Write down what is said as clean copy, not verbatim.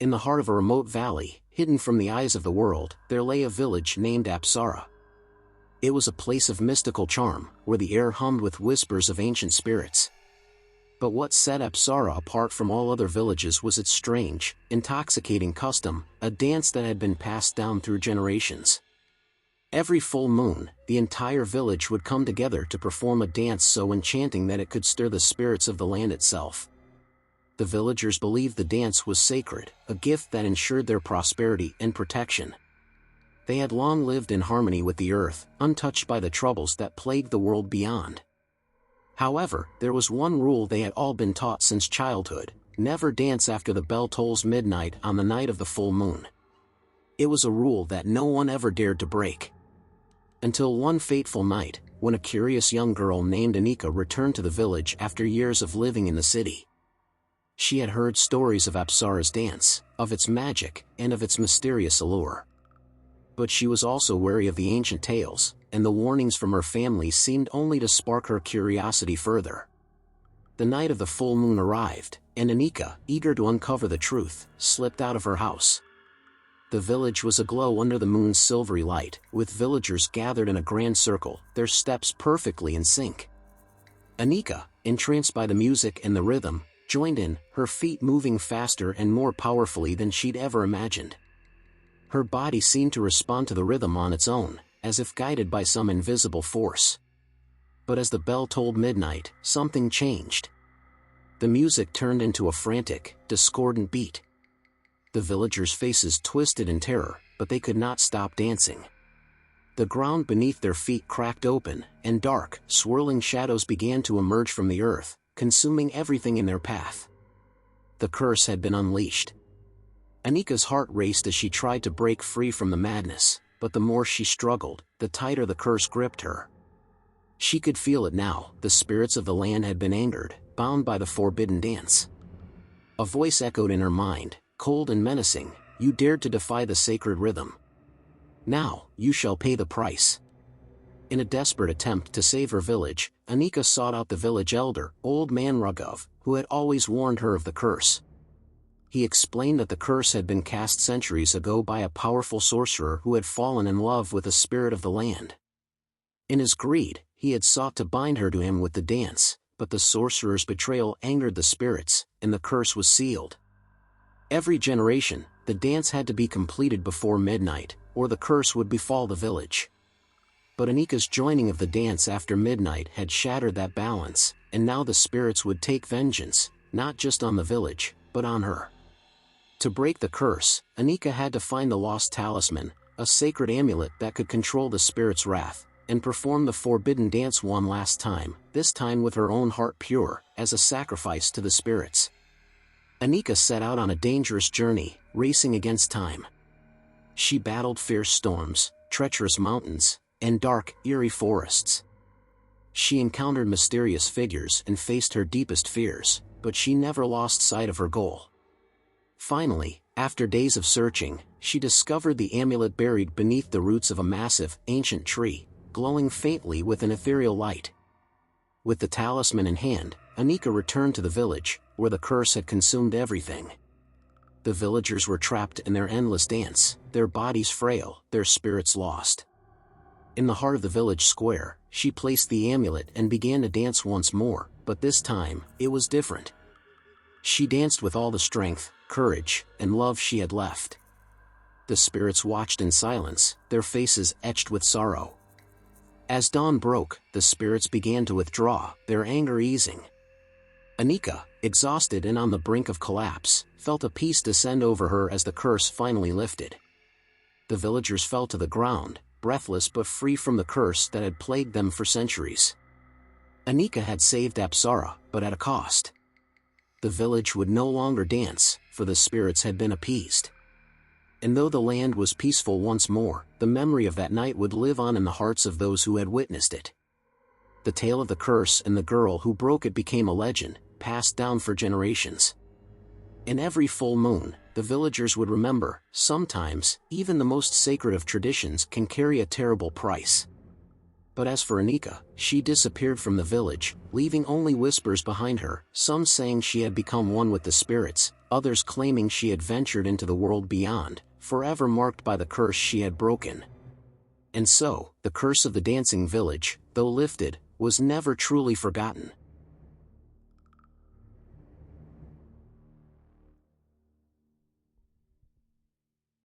In the heart of a remote valley, hidden from the eyes of the world, there lay a village named Apsara. It was a place of mystical charm, where the air hummed with whispers of ancient spirits. But what set Apsara apart from all other villages was its strange, intoxicating custom, a dance that had been passed down through generations. Every full moon, the entire village would come together to perform a dance so enchanting that it could stir the spirits of the land itself. The villagers believed the dance was sacred, a gift that ensured their prosperity and protection. They had long lived in harmony with the earth, untouched by the troubles that plagued the world beyond. However, there was one rule they had all been taught since childhood: never dance after the bell tolls midnight on the night of the full moon. It was a rule that no one ever dared to break. Until one fateful night, when a curious young girl named Anika returned to the village after years of living in the city. She had heard stories of Apsara's dance, of its magic, and of its mysterious allure. But she was also wary of the ancient tales, and the warnings from her family seemed only to spark her curiosity further. The night of the full moon arrived, and Anika, eager to uncover the truth, slipped out of her house. The village was aglow under the moon's silvery light, with villagers gathered in a grand circle, their steps perfectly in sync. Anika, entranced by the music and the rhythm, joined in, her feet moving faster and more powerfully than she'd ever imagined. Her body seemed to respond to the rhythm on its own, as if guided by some invisible force. But as the bell tolled midnight, something changed. The music turned into a frantic, discordant beat. The villagers' faces twisted in terror, but they could not stop dancing. The ground beneath their feet cracked open, and dark, swirling shadows began to emerge from the earth, consuming everything in their path. The curse had been unleashed. Anika's heart raced as she tried to break free from the madness, but the more she struggled, the tighter the curse gripped her. She could feel it now: the spirits of the land had been angered, bound by the forbidden dance. A voice echoed in her mind, cold and menacing: "You dared to defy the sacred rhythm. Now, you shall pay the price." In a desperate attempt to save her village, Anika sought out the village elder, Old Man Raghav, who had always warned her of the curse. He explained that the curse had been cast centuries ago by a powerful sorcerer who had fallen in love with the spirit of the land. In his greed, he had sought to bind her to him with the dance, but the sorcerer's betrayal angered the spirits, and the curse was sealed. Every generation, the dance had to be completed before midnight, or the curse would befall the village. But Anika's joining of the dance after midnight had shattered that balance, and now the spirits would take vengeance, not just on the village, but on her. To break the curse, Anika had to find the lost talisman, a sacred amulet that could control the spirit's wrath, and perform the forbidden dance one last time, this time with her own heart pure, as a sacrifice to the spirits. Anika set out on a dangerous journey, racing against time. She battled fierce storms, treacherous mountains, and dark, eerie forests. She encountered mysterious figures and faced her deepest fears, but she never lost sight of her goal. Finally, after days of searching, she discovered the amulet buried beneath the roots of a massive, ancient tree, glowing faintly with an ethereal light. With the talisman in hand, Anika returned to the village, where the curse had consumed everything. The villagers were trapped in their endless dance, their bodies frail, their spirits lost. In the heart of the village square, she placed the amulet and began to dance once more, but this time, it was different. She danced with all the strength, courage, and love she had left. The spirits watched in silence, their faces etched with sorrow. As dawn broke, the spirits began to withdraw, their anger easing. Anika, exhausted and on the brink of collapse, felt a peace descend over her as the curse finally lifted. The villagers fell to the ground, breathless but free from the curse that had plagued them for centuries. Anika had saved Apsara, but at a cost. The village would no longer dance, for the spirits had been appeased. And though the land was peaceful once more, the memory of that night would live on in the hearts of those who had witnessed it. The tale of the curse and the girl who broke it became a legend, passed down for generations. In every full moon, the villagers would remember: sometimes, even the most sacred of traditions can carry a terrible price. But as for Anika, she disappeared from the village, leaving only whispers behind her, some saying she had become one with the spirits, others claiming she had ventured into the world beyond, forever marked by the curse she had broken. And so, the curse of the dancing village, though lifted, was never truly forgotten.